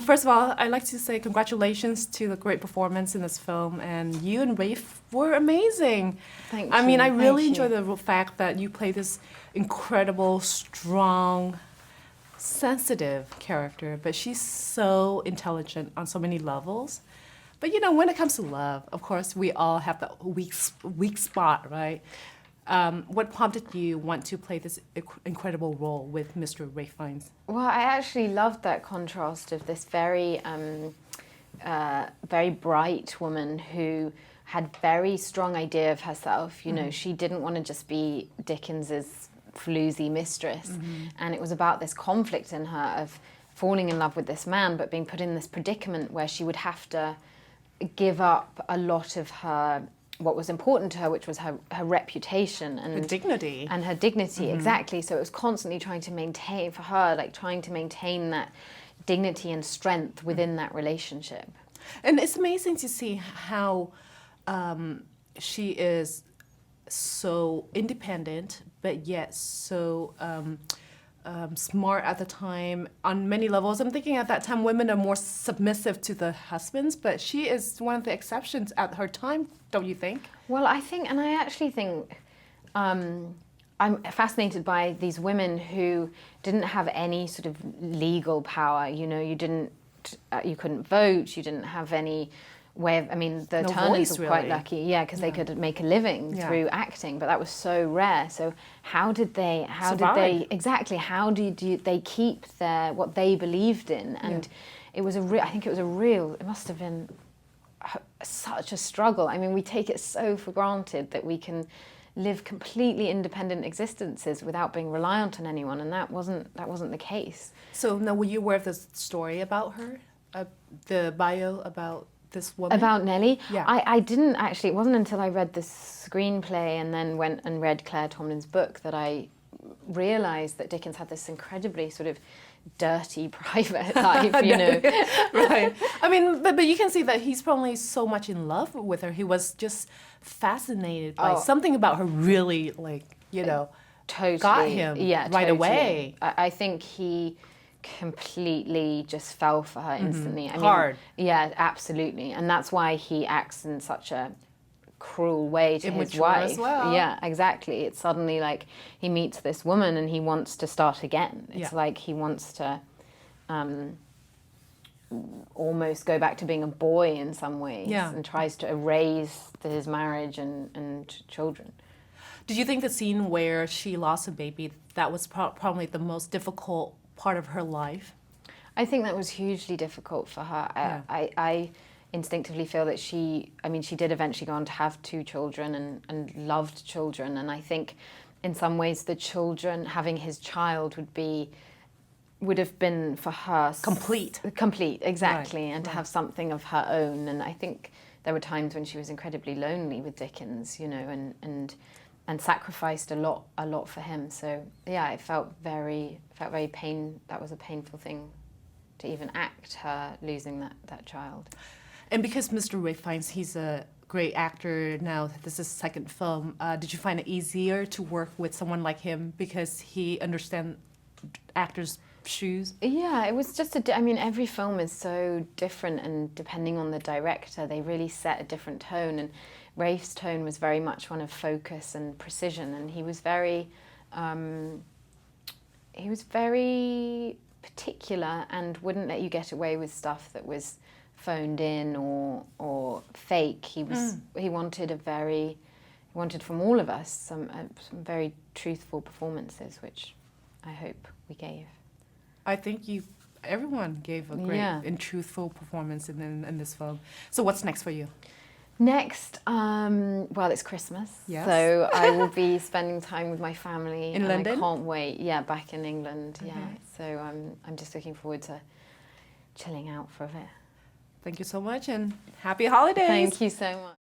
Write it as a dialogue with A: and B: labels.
A: first of all, I'd like to say congratulations to the great performance in this film, and you and Rafe were amazing.
B: Thank
A: I mean,
B: you.
A: I really
B: Thank
A: enjoy
B: you.
A: the fact that you play this incredible, strong, sensitive character, but she's so intelligent on so many levels. But you know, when it comes to love, of course, we all have that weak spot, right? What prompted you want to play this incredible role with Mr. Ralph Fiennes?
B: Well, I actually loved that contrast of this very, very bright woman who had very strong idea of herself. You know, she didn't want to just be Dickens's floozy mistress, and it was about this conflict in her of falling in love with this man, but being put in this predicament where she would have to give up a lot of her, what was important to her, which was her reputation and
A: Her dignity.
B: And her dignity, exactly. So it was constantly trying to maintain, for her, like trying to maintain that dignity and strength within that relationship.
A: And it's amazing to see how she is so independent, but yet so smart at the time on many levels. I'm thinking at that time women are more submissive to the husbands, but she is one of the exceptions at her time, don't you think?
B: Well, I think, and I actually think, I'm fascinated by these women who didn't have any sort of legal power. You know, you couldn't vote, you didn't have any way of, I mean, the
A: No
B: Turners
A: voice,
B: were quite
A: really.
B: lucky, yeah, because they could make a living through acting, but that was so rare. So how did they keep what they believed in? And it was it must have been such a struggle. I mean, we take it so for granted that we can live completely independent existences without being reliant on anyone, and that wasn't the case.
A: So now, were you aware of the story about her, the bio about this woman?
B: About Nelly?
A: Yeah.
B: I didn't actually, it wasn't until I read the screenplay and then went and read Claire Tomlin's book that I realised that Dickens had this incredibly sort of dirty private life, you know.
A: Right. I mean, but you can see that he's probably so much in love with her. He was just fascinated by something about her really, like, you know,
B: totally
A: got him right away.
B: I think he completely just fell for her instantly. I mean,
A: hard.
B: Yeah, absolutely. And that's why he acts in such a cruel way to his
A: Immature
B: wife.
A: as well.
B: Yeah, exactly. It's suddenly like he meets this woman and he wants to start again. It's like he wants to almost go back to being a boy in some ways, and tries to erase his marriage and children.
A: Did you think the scene where she lost a baby, that was probably the most difficult part of her life?
B: I think that was hugely difficult for her. I instinctively feel that she did eventually go on to have 2 children and loved children. And I think in some ways the children, having his child would have been for her
A: Complete,
B: exactly.
A: Right,
B: and to have something of her own. And I think there were times when she was incredibly lonely with Dickens, you know, and sacrificed a lot for him. So yeah, it felt very that was a painful thing to even act, her losing that child.
A: And because Mr. Ralph Fiennes, he's a great actor now, this is his second film, did you find it easier to work with someone like him because he understands actors' shoes?
B: Yeah, it was just every film is so different, and depending on the director, they really set a different tone. And Ralph's tone was very much one of focus and precision, and he was very particular and wouldn't let you get away with stuff that was phoned in or fake. He wanted from all of us some very truthful performances, which I hope we gave.
A: I think everyone gave a great and truthful performance in this film. So what's next for you?
B: Next, well, it's Christmas, so I will be spending time with my family
A: in London.
B: I can't wait. Yeah, back in England. Okay. Yeah, so I'm just looking forward to chilling out for a bit.
A: Thank you so much, and happy holidays.
B: Thank you so much.